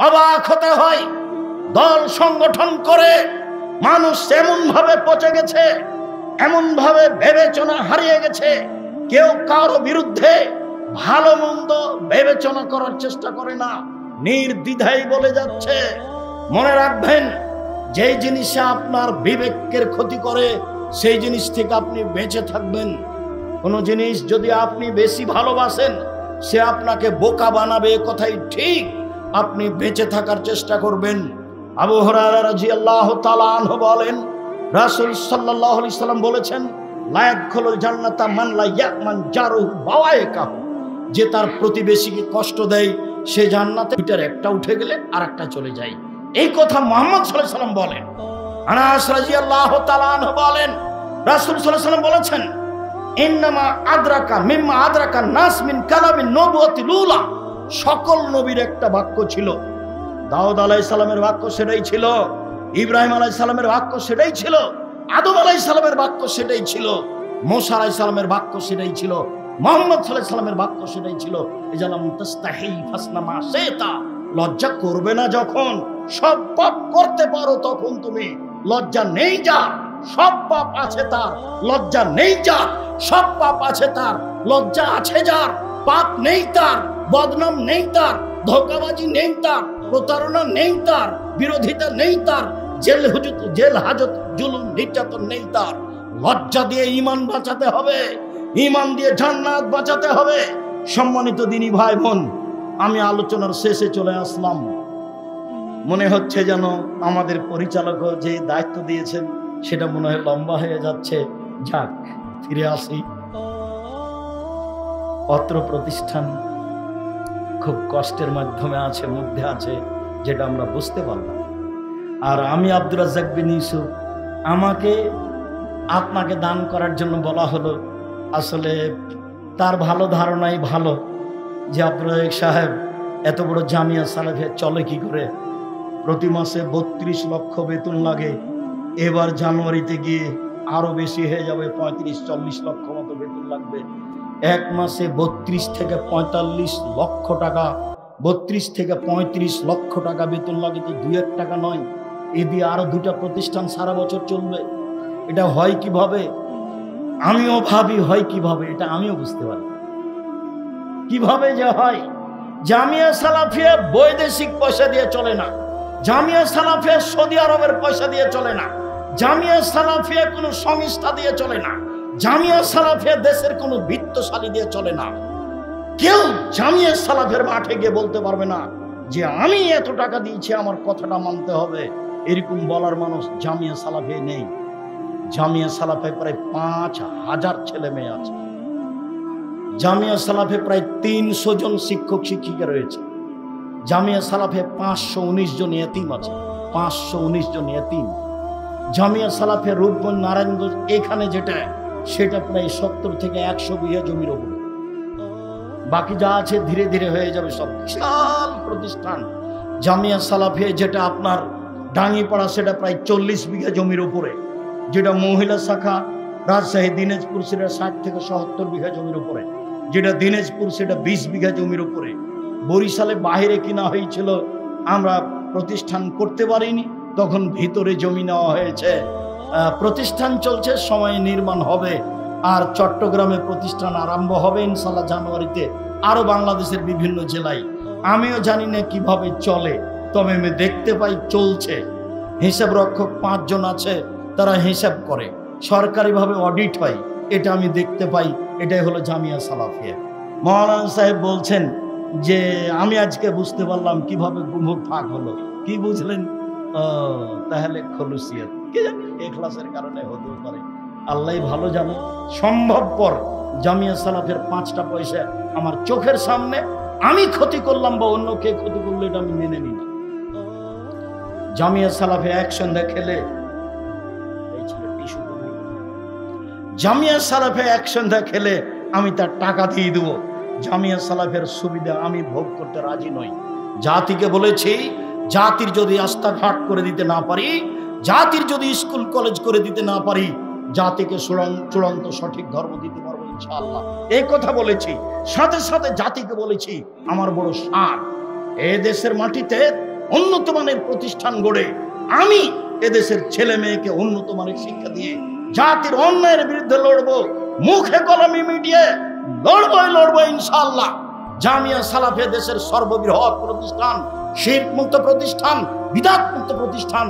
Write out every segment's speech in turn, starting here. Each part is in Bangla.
অবাক হতে হয়। দল সংগঠন করে মানুষ এমন ভাবে পচে গেছে, এমন ভাবে বিবেচনা হারিয়ে গেছে, কেউ কারো বিরুদ্ধে ভালো মন্দ বিবেচনা করার চেষ্টা করে না, নির্দ্বিধায় বলে যাচ্ছে। মনে রাখবেন, যেই জিনিসে আপনার বিবেকের ক্ষতি করে সেই জিনিস থেকে আপনি বেঁচে থাকবেন। কোন জিনিস যদি আপনি বেশি ভালোবাসেন সে আপনাকে বোকা বানাবে, কথাই ঠিক। আপনি বেঁচে থাকার চেষ্টা করবেন। আবু হুরায়রা রাদিয়াল্লাহু তাআলা আনহু বলেন, রাসূল সাল্লাল্লাহু আলাইহি সাল্লাম বলেছেন, লা ইয়াদখুলুল জান্নাতা মান লা ইয়ামান জারুহু বাওয়াইকাহু। যে তার প্রতিবেশীকে কষ্ট দেয় সে জান্নাতে দুইটার একটা উঠে গেলে আরেকটা চলে যায়। এই কথা মুহাম্মদ সাল্লাল্লাহু আলাইহি সাল্লাম বলেন। আনাস রাদিয়াল্লাহু তাআলা আনহু বলেন, রাসূল সাল্লাল্লাহু আলাইহি সাল্লাম বলেছেন, ইন্নামা আদরাকা মিম্মা আদরাকা নাস মিন কালামিন নবুওয়াতি লুলা। সকল নবীর একটা বাক্য ছিল। দাউদ আলাইহিস সালামের বাক্য সেটাই ছিল, ইব্রাহিম আলাইহিস সালামের বাক্য সেটাই ছিল, আদম আলাইহিস সালামের বাক্য সেটাই ছিল, মুসা আলাইহিস সালামের বাক্য সেটাই ছিল, মুহাম্মদ সাল্লাল্লাহু আলাইহি সাল্লামের বাক্য সেটাই ছিল। ইজালাম তাস্তাহি ফাসনা মা শাইতা। লজ্জা করবে না যখন সব পাপ করতে পারো, তখন তুমি লজ্জা নেই যার সব পাপ আছে তার, লজ্জা নেই যার সব পাপ আছে তার, লজ্জা আছে যার পাপ নেই তার, বদনাম নেই তার, ধোঁকাবাজি নেই তার, প্রতারণা নেই তার, বিরোধিতা নেই তার, জেল হাজত জুলুম নির্যাতন নেই তার। লজ্জা দিয়ে ঈমান বাঁচাতে হবে, ঈমান দিয়ে জান্নাত বাঁচাতে হবে। সম্মানিত দিনী ভাই বোন, আমি আলোচনার শেষে চলে আসলাম। মনে হচ্ছে যেন আমাদের পরিচালক যে দায়িত্ব দিয়েছেন সেটা মনে হয় লম্বা হয়ে যাচ্ছে। যাক, ফিরে আসি। অত্র প্রতিষ্ঠান খুব কষ্টের মাধ্যমে আছে, মধ্যে আছে, যেটা আমরা বুঝতে পারলাম। আর আমি আব্দুর রাজ্জাক বিন ইউসুফ, আমাকে আপনাকে দান করার জন্য বলা হলো। আসলে তার ভালো ধারণাই ভালো যে আব্দুর রাজ্জাক সাহেব এত বড় জামিয়া সালাফিয়া চলে কি করে। প্রতি মাসে 32 লক্ষ বেতন লাগে, এবার জানুয়ারিতে গিয়ে আরো বেশি হয়ে যাবে, 35-40 লক্ষ মতো বেতন লাগবে। এক মাসে 32 থেকে 45 লক্ষ টাকা, 32 থেকে 35 লক্ষ টাকা বেতন লাগে, তো 2-1 টাকা নয়। এ দিয়ে আরো 2টা প্রতিষ্ঠান সারা বছর চলবে। এটা হয় কিভাবে? আমিও ভাবি হয় কিভাবে, এটা আমিও বুঝতে পারি কিভাবে যে হয়। জামিয়া সালাফিয়া বৈদেশিক পয়সা দিয়ে চলে না, জামিয়া সালাফিয়া সৌদি আরবের পয়সা দিয়ে চলে না, জামিয়া সালাফিয়া কোনো সংস্থা দিয়ে চলে না, জামিয়া সালাফিয়া দেশের কোনো বিত্তশালী দিয়ে চলে না। কেউ জামিয়া সালাফের মাঠে গিয়ে বলতে পারবে না যে আমি এত টাকা দিয়েছি, আমার কথাটা মানতে হবে। এরকম বলার মানুষ জামিয়া সালাফিয়া নেই। জামিয়া সালাফে প্রায় 5000 ছেলে মেয়ে আছে। জামিয়া সালাফে প্রায় 300 জন শিক্ষক শিক্ষিকা রয়েছে। জামিয়া সালাফে 519 জন ইয়েতিম আছে, 519 জন ইয়েতিম। জামিয়া সালাফে রূপগঞ্জ নারায়ণগঞ্জ এখানে যেটা, সেটা প্রায় 70 থেকে 100 বিঘা জমির উপরে। বাকি যা আছে ধীরে ধীরে হয়ে যাবে সব। বিশাল প্রতিষ্ঠান জামিয়া সালাফিয়া, যেটা আপনার ডাঙ্গিপাড়া, সেটা প্রায় 40 বিঘা জমির উপরে। যেটা মহিলা শাখা রাজশাহী দিনাজপুর, সেটা 60 থেকে 70 বিঘা জমির উপরে। যেটা দিনাজপুর, সেটা 20 বিঘা জমির উপরে। বরিশালে বাহিরে কিনা হয়েছিল, আমরা প্রতিষ্ঠান করতে পারিনি, তখন ভিতরে জমি নেওয়া হয়েছে। প্রতিষ্ঠান চলছে, সময় নির্মাণ হবে। আর চট্টগ্রামে প্রতিষ্ঠান আরম্ভ হবে ইনশাল্লাহ জানুয়ারিতে, আরো বাংলাদেশের বিভিন্ন জেলায়। আমিও জানি না কিভাবে চলে, তবে আমি দেখতে পাই চলছে। হিসাব রক্ষক 5 জন আছে, তারা হিসাব করে, সরকারিভাবে অডিট হয়, এটা আমি দেখতে পাই। এটাই হলো জামিয়া সালাফিয়া। মৌলানা সাহেব বলছেন যে আমি আজকে বুঝতে পারলাম কিভাবে গুমুর ফাঁক হলো। কি বুঝলেন? তাহলে খলুসিয়ত, কি জানি ইখলাসের কারণে হতেও পারে, আল্লাহ ভালো জানে। সম্ভবপর জামিয়া সালাফের 5টা পয়সা আমার চোখের সামনে আমি ক্ষতি করলাম বা অন্য কে ক্ষতি করলো, এটা আমি মেনে নিই না। জামিয়া সালাফে এক সন্ধ্যা খেলে, জামিয়া সালাফে এক সন্ধ্যা খেলে আমি তার টাকা দিয়ে দেবো। জামিয়া সালাফের সুবিধা আমি ভোগ করতে রাজি নই। জাতিকে বলেছি, জাতির যদি রাস্তাঘাট করে দিতে না পারি, জাতির যদি স্কুল কলেজ করে দিতে না পারি, জাতিকে চূড়ান্ত সঠিক ধর্ম দিতে পারবো ইনশাআল্লাহ, এই কথা বলেছি। সাথে সাথে জাতিকে বলেছি আমার বড় শান, এ দেশের মাটিতে উন্নত মানের প্রতিষ্ঠান গড়ে আমি এদেশের ছেলে মেয়েকে উন্নত মানের শিক্ষা দিয়ে জাতির অন্যায়ের বিরুদ্ধে লড়বো। মুখে কলমে মিডিয়ে লড়বো ইনশাআল্লাহ। জামিয়া সালাফে দেশের সর্ববৃহৎ প্রতিষ্ঠান, শিরক মুক্ত প্রতিষ্ঠান, বিদআত মুক্ত প্রতিষ্ঠান,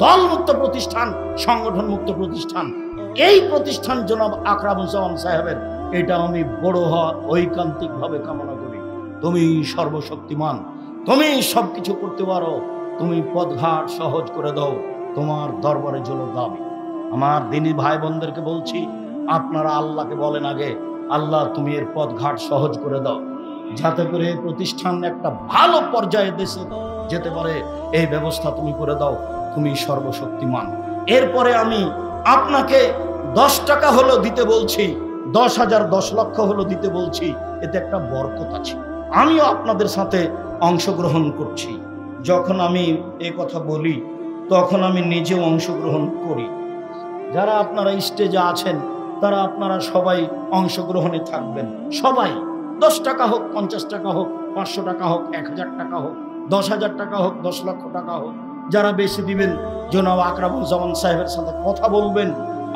দল মুক্ত প্রতিষ্ঠান, সংগঠন মুক্ত প্রতিষ্ঠান। এই প্রতিষ্ঠান জনাব আকরামুজ্জামান সাহেবের, এটা আমি বড় হওয়া ঐকান্তিক ভাবে কামনা করি। তুমি সর্বশক্তিমান, তুমি সবকিছু করতে পারো, তুমি পথঘাট সহজ করে দাও, তোমার দরবারে জোর দাবি। আমার দিনী ভাই বোনদেরকে বলছি, আপনারা আল্লাহকে বলেন আগে, আল্লাহ তুমি এর পথঘাট সহজ করে দাও, যাতে করে এই প্রতিষ্ঠান একটা ভালো পর্যায়ে দেশে যেতে পারে, এই ব্যবস্থা তুমি করে দাও, তুমি সর্বশক্তিমান। এরপরে আমি আপনাকে 10 টাকা হলো দিতে বলছি, 10,000 10 লক্ষ হলো দিতে বলছি, এতে একটা বরকত আছে। আমিও আপনাদের সাথে অংশগ্রহণ করছি। যখন আমি এই কথা বলি তখন আমি নিজেও অংশগ্রহণ করি। যারা আপনারা স্টেজে আছেন তারা আপনারা সবাই অংশগ্রহণে থাকবেন। সবাই 10 টাকা হোক, 50 টাকা হোক, 500 টাকা হোক, 1000 টাকা হোক, 10,000 টাকা হোক, 10 লক্ষ টাকা হোক, যারা বেশি দিবেন জনাব আকরামুজ্জামান সাহেবের সাথে কথা বলবেন।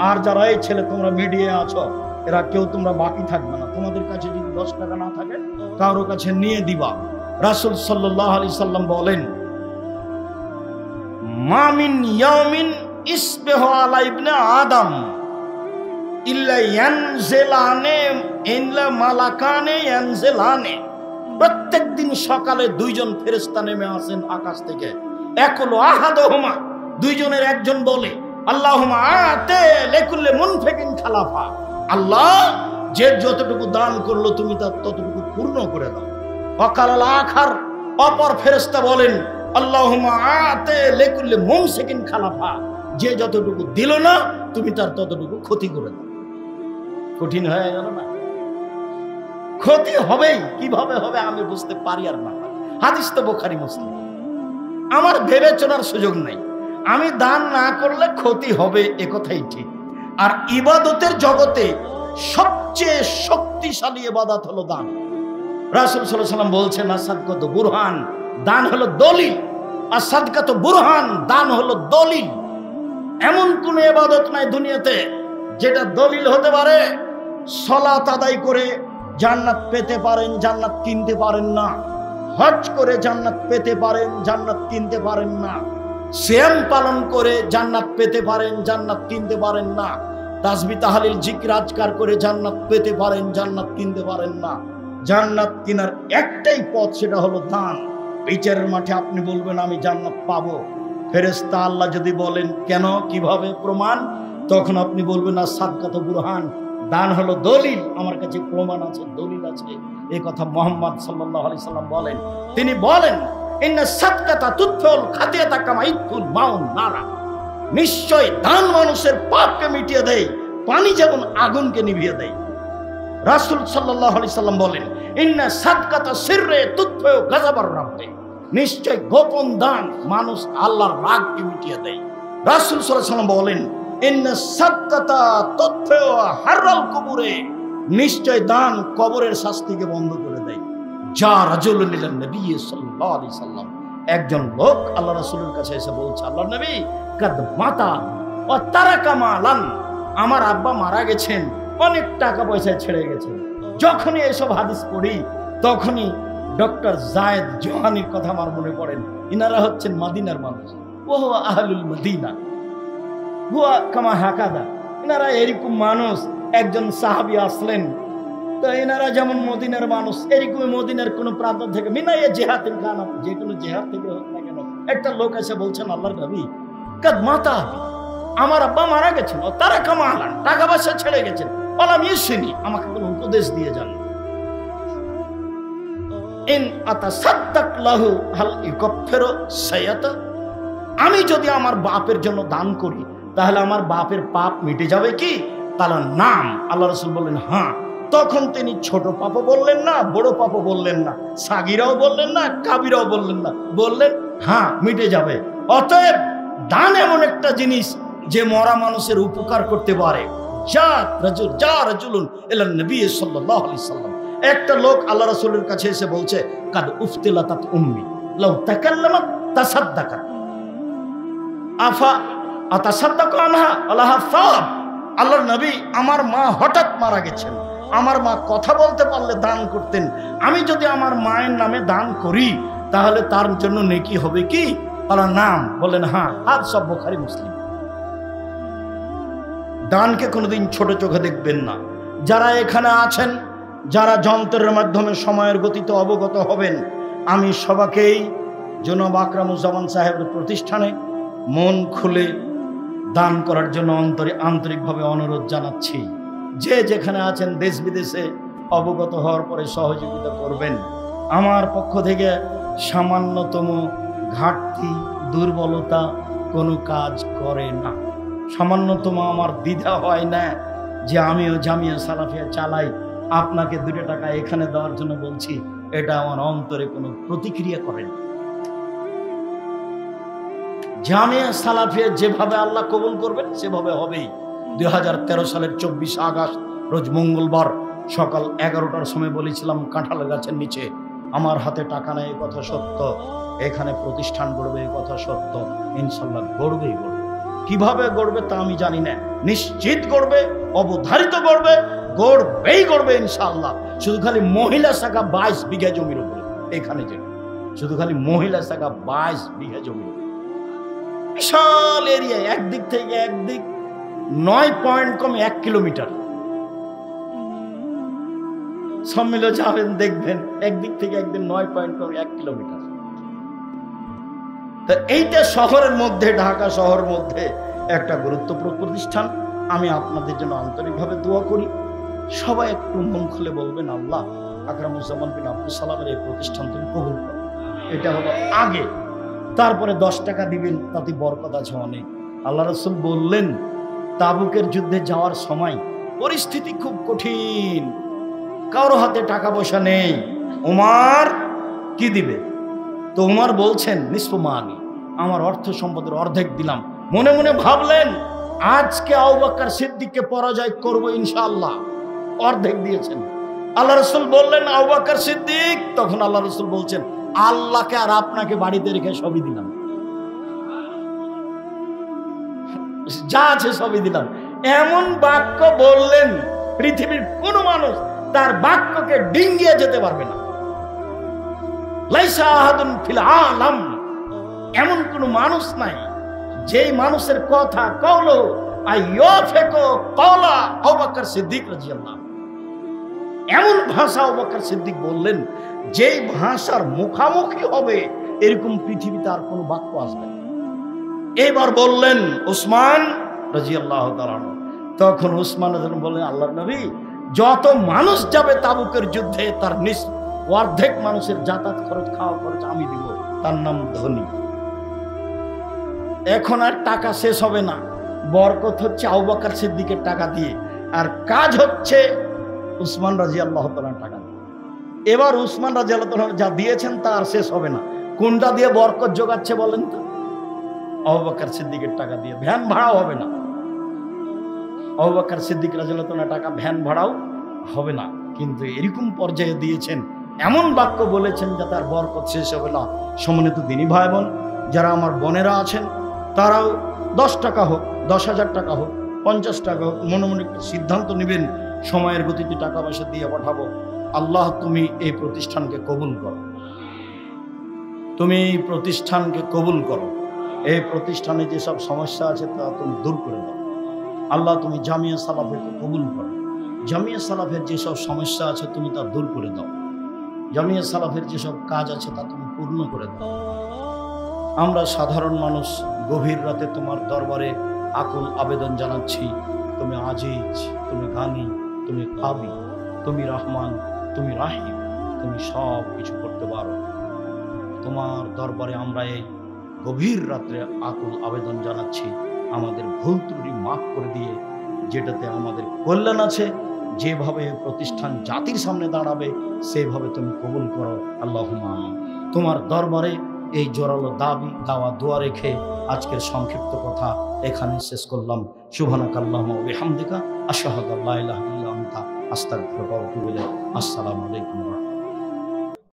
আর যারা এই ছেলে তোমরা মিডিয়ায় আছো, এরা কেউ তোমরা বাকি থাকবে না। তোমাদের কাছে যদি 10 টাকা না থাকে কারোর কাছে নিয়ে দিবা। রাসূল সাল্লাল্লাহু আলাইহি সাল্লাম বলেন, মা মিন ইয়াউমিন ইসবিহু আলা ইবনে আদম ইল্লা ইয়ানজিলানে ইল্লা মালাকানে ইয়ানজিলানে। প্রত্যেক দিন সকালে 2 জন ফেরেশতা নেমে আসেন আকাশ থেকে। একুল আহাদুহুমা, 2 জনের একজন বলে, আল্লাহুম্মা আতে লিকুল্লি মুনফিকিন খালাফা। আল্লাহ, যে যতটুকু দান করলো তুমি তার ততটুকু পূর্ণ করে দাও। ওয়াকাল আখার, অপর ফেরেশতা বলেন, আল্লাহুম্মা আতে লিকুল্লি মুমসিকিন খালাফা। যে যতটুকু দিল না তুমি তার ততটুকু ক্ষতি করে দাও। কঠিন হয়ে গেল না? ক্ষতি হবেই, কিভাবে হবে আমি বুঝতে পারি আর না পারি। হাদিস তো বুখারী মুসলিম। আমার ভেবে চলার সুযোগ নাই। আমি দান না করলে ক্ষতি হবে, এ কথাই ঠিক। আর ইবাদতের জগতে সবচেয়ে শক্তিশালী ইবাদত হলো দান। রাসূল সাল্লাল্লাহু আলাইহি ওয়াসাল্লাম বলছেন, আসাদকাতু বুরহান, দান হলো দলিল। আসাদকাতু বুরহান, দান হলো দলিল। এমন কোন ইবাদত নাই দুনিয়াতে যেটা দলিল হতে পারে। সালাত আদায় করে জান্নাত পেতে পারেন, জান্নাত কিনতে পারেন না। হজ করে জান্নাত পেতে পারেন, জান্নাত কিনতে পারেন না। সিয়াম পালন করে জান্নাত পেতে পারেন, জান্নাত কিনতে পারেন না। তাসবিহ তাহলিল জিকির আজকার করে জান্নাত পেতে পারেন, জান্নাত কিনতে পারেন না। জান্নাত কেনার একটাই পথ, সেটা হলো দান। বিচারের মাঠে আপনি বলবেন আমি জান্নাত পাবো। ফেরেশতা আল্লাহ যদি বলেন কেন, কিভাবে, প্রমাণ, তখন আপনি বলবেন না সাদকাতু বুরহান, দান হলো দলিল, আমার কাছে প্রমাণ আছে, দলিল আছে। এই কথা মুহাম্মদ সাল্লাল্লাহু আলাইহি সাল্লাম বলেন। তিনি বলেন, ইন্না সাদকাতা তুতফিউল খাতিয়াতা কামা ইতফুল মাউন নারা। নিশ্চয় দান মানুষের পাপকে মিটিয়ে দেয়, পানি যেমন আগুনকে নিভিয়ে দেয়। রাসূল সাল্লাল্লাহু আলাইহি সাল্লাম বলেন, ইন্না সাদকাতা সিররে তুতফিউ গাযাবার রাব্বি। নিশ্চয় গোপন দান মানুষ আল্লাহর রাগকে মিটিয়ে দেয়। রাসূল সাল্লাল্লাহু আলাইহি সাল্লাম বলেন, ইন্না সাদকাতা তুতফিউ হাররাল কুবুরে। নিশ্চয় দান কবরের শাস্তিকে বন্ধ করে দেয়। যা রাজুলুন ইলা নবী সাল্লাল্লাহু আলাইহি সাল্লাম, একজন লোক আল্লাহ রাসূলের কাছে এসে বলছে, আল্লাহর নবী, কাদ মাতা ওয়া তারাকা মালান। আমার আব্বা মারা গেছেন, অনেক টাকা পয়সা ছেড়ে গেছেন। যখনই এসব হাদিস পড়ি তখনই ডক্টর জায়েদ জোহানির কথা আমার মনে পড়েন। ইনারা হচ্ছেন মদিনার মানুষ। ওহ আহলুল মদিনা হুয়া কামা হাকাদা। ইনারা এরকম মানুষ। একজন সাহাবী আসলেন, তো এনারা যেমন মদিনার মানুষ, এরকমই মদিনার কোন প্রান্ত থেকে মিনাইয়ে জেহাদিন খানা, যে কোনো জেহাদ থেকে হোক না কেন, একটা লোক এসে বলছেন, আল্লাহর নবী, কাদ মাতা, আমার আব্বা মারা গেছেন, ও তারা কামালান, টাকা পয়সা ছেড়ে গেছেন, বললাম ইসিনি, আমাকে কোনো উপদেশ দিয়ে যান। ইন আতাসাদ্দাক লাহু হাল ইকাফিরু সাইয়াতা। আমি যদি আমার বাপের জন্য দান করি তাহলে আমার বাপের পাপ মিটে যাবে কি? তাহলে নাম। আল্লাহ রাসূল বললেন হ্যাঁ। তখন তিনি ছোট পাপও বললেন না, বড় পাপও বললেন না, সাগিরাও বললেন না, কাবিরাও বললেন না, বললেন হ্যাঁ মিটে যাবে। অতএব দান এমন একটা জিনিস যে মরা মানুষের উপকার করতে পারে। যা রাজুলুন ইলা নবী সাল্লাল্লাহু আলাইহি সাল্লাম। একটা লোক আল্লাহ রাসূলের কাছে এসে বলছে, কাদ উফতিলাতাত উম্মি লাউ তাকাল্লামাত তাসাদ্দাকাত আফা আতাসাদ্দাকু আনহা আলাহা সাওয়াব। আল্লাহর নবী, আমার মা হঠাৎ মারা গেছেন, আমার মা কথা বলতে পারলে দান করতেন, আমি যদি আমার মায়ের নামে দান করি তাহলে তার জন্য নেকি হবে কি? আল্লাহ নাম বলেন হ্যাঁ, হাত সব বুখারী মুসলিম। দানকে কোনোদিন ছোট চোখে দেখবেন না। যারা এখানে আছেন, যারা যন্ত্রের মাধ্যমে সময়ের গতিতে অবগত হবেন, আমি সবাইকেই জনাব আকরামুজ্জামান সাহেবের প্রতিষ্ঠানে মন খুলে দান করার জন্য আন্তরিকভাবে অনুরোধ জানাচ্ছি। যে যেখানে আছেন দেশ বিদেশে অবগত হওয়ার পরে সহযোগিতা করবেন। আমার পক্ষ থেকে সামান্যতম ঘাটতি দুর্বলতা কোনো কাজ করে না, সামান্যতম আমার দ্বিধা হয় না যে আমিও জামিয়া সালাফিয়া চালাই, আপনাকে 2 টাকা এখানে দেওয়ার জন্য বলছি, এটা আমার অন্তরে কোনো প্রতিক্রিয়া করে না। জামিয়া সালাফিয়া যেভাবে আল্লাহ কবুল করবেন সেভাবে হবেই। 2013 সালের 24 আগস্ট রোজ মঙ্গলবার সকাল 11টার সময় বলেছিলাম কাঁঠাল গাছের নিচে, আমার হাতে টাকা নেই কথা সত্য, এখানে প্রতিষ্ঠান গড়বে এই কথা সত্য, ইনশাল্লাহ গড়বেই গড়বে। কিভাবে গড়বে তা আমি জানি না, নিশ্চিত গড়বে, অবধারিত গড়বে, গড়বেই গড়বে ইনশাল্লাহ। শুধু খালি মহিলা শাখা 22 বিঘা জমির উপরে, এখানে যে শুধু খালি মহিলা শাখা 22 বিঘা জমির উপরে, বিশাল এরিয়া, একদিক থেকে একদিক 9 পয়েন্ট কম 1 কিলোমিটার। সব মিলে যাবেন দেখবেন, একদিক থেকে একদিন 9 পয়েন্ট কম 1 কিলোমিটার। তা এইটা শহরের মধ্যে, ঢাকা শহরের মধ্যে একটা গুরুত্বপূর্ণ প্রতিষ্ঠান। আমি আপনাদের জন্য আন্তরিকভাবে দোয়া করি। সবাই একটু মন খুলে বলবেন, আল্লাহ আকরামুজ্জামান বিন আব্দুল সালামের এই প্রতিষ্ঠান তুমি কবুল করো। এটা হলো আগে, তারপরে 10 টাকা দিবেন, তাতে বরকত আছে অনেক। আল্লাহ রাসূল বললেন, তাবুকের যুদ্ধে যাওয়ার সময় পরিস্থিতি খুব কঠিন, কারো হাতে টাকা পয়সা নেই, উমার কি দিবে? তো উমার বলছেন নিসফ মানি, আমার অর্থ সম্পদের অর্ধেক দিলাম। মনে মনে ভাবলেন আজকে আবু বকর সিদ্দিককে পরাজয় করব ইনশাআল্লাহ, অর্ধেক দিয়েছেন। আল্লাহ রাসূল বললেন আবু বকর সিদ্দিক, তখন আল্লাহ রাসূল বলছেন আল্লাহকে আর আপনাকে বাড়িতে রেখে সবই দিলাম, যা আছে সবই দিলাম। এমন বাক্য বললেন পৃথিবীর কোন মানুষ তার বাক্যকে ডিঙ্গিয়ে যেতে পারবে না। লাইসা আহাদুন ফিল আলাম, এমন কোন মানুষ নাই যেই মানুষের কথা কওলো আইয়ফেকো কওলা আবু বকর সিদ্দিক রাদিয়াল্লাহু, এমন ভাষা আবু বকর সিদ্দিক বললেন যেই ভাষার মুখামুখি হবে এরকম পৃথিবীতে আর কোনো বাক্য আসবে না। এবার বললেন উসমান রাদিয়াল্লাহু তাআলা, তখন উসমান রাদিয়াল্লাহু বললেন আল্লাহর নবী, যত মানুষ যাবে তাবুকের যুদ্ধে তার অর্ধেক মানুষের যাতায়াত খরচ, খাওয়া খরচ আমি দিব, তার নাম ধনী। এখন আর টাকা শেষ হবে না, বরকত হচ্ছে আবু বকর সিদ্দিকের টাকা দিয়ে, আর কাজ হচ্ছে উসমান রাদিয়াল্লাহু তাআলার টাকা দিয়ে। এবার উসমান রাদিয়াল্লাহু তাআলা যা দিয়েছেন তা আর শেষ হবে না। কোনটা দিয়ে বরকত যোগাচ্ছে বলেন তো? আবু বকর সিদ্দিকের টাকা দিয়ে। ভ্যান ভাড়াও হবে না, আবু বকর সিদ্দিক রাদিয়াল্লাহু তাআলা টাকা ভ্যান ভাড়াও হবে না, কিন্তু এরকম পর্যায়ে দিয়েছেন, এমন বাক্য বলেছেন যাতে আর বরকত শেষ হবে না। সম্মানিত দিনী ভাই বোন, যারা আমার বোনেরা আছেন তারাও 10 টাকা হোক, 10,000 টাকা হোক, 50 টাকা হোক, মনে মনে একটু সিদ্ধান্ত নেবেন, সময়ের গতিতে টাকা পয়সা দিয়ে পাঠাবো। আল্লাহ তুমি এই প্রতিষ্ঠানকে কবুল করো, তুমি এই প্রতিষ্ঠানকে কবুল করো। এই প্রতিষ্ঠানে যেসব সমস্যা আছে তা তুমি দূর করে দাও। আল্লাহ তুমি জামিয়া সালাফিয়াকে কবুল করো। জামিয়া সালাফের যেসব সমস্যা আছে তুমি তা দূর করে দাও। জামিয়া সালাফের যেসব কাজ আছে তা তুমি পূর্ণ করে দাও। আমরা সাধারণ মানুষ গভীর রাতে তোমার দরবারে আকুল আবেদন জানাচ্ছি, তুমি আজিজ, তুমি গানি, তুমি কাবি, তুমি রহমান, তুমি রাহিম, তুমি সব কিছু করতে পারো। তোমার দরবারে আমরা এই গভীর রাত্রে আকুল আবেদন জানাচ্ছি, আমাদের ভুল ত্রুটি মাফ করে দিয়ে যেটাতে আমাদের কল্যাণ আছে, যেভাবে প্রতিষ্ঠান জাতির সামনে দাঁড়াবে সেভাবে তুমি কবুল করো। আল্লাহুম্মা আমিন। তোমার দরবারে এই জোরালো দাবি দাওয়া দোয়া রেখে আজকের সংক্ষিপ্ত কথা এখানে শেষ করলাম। সুবহানাকাল্লাহুম্মা ওয়া বিহামদিকা আশহাদু আল্লা ইলাহা ইল্লা আনতা আস্তাগফিরুকা ওয়া আতুবু ইলাইক। আসসালামু আলাইকুম।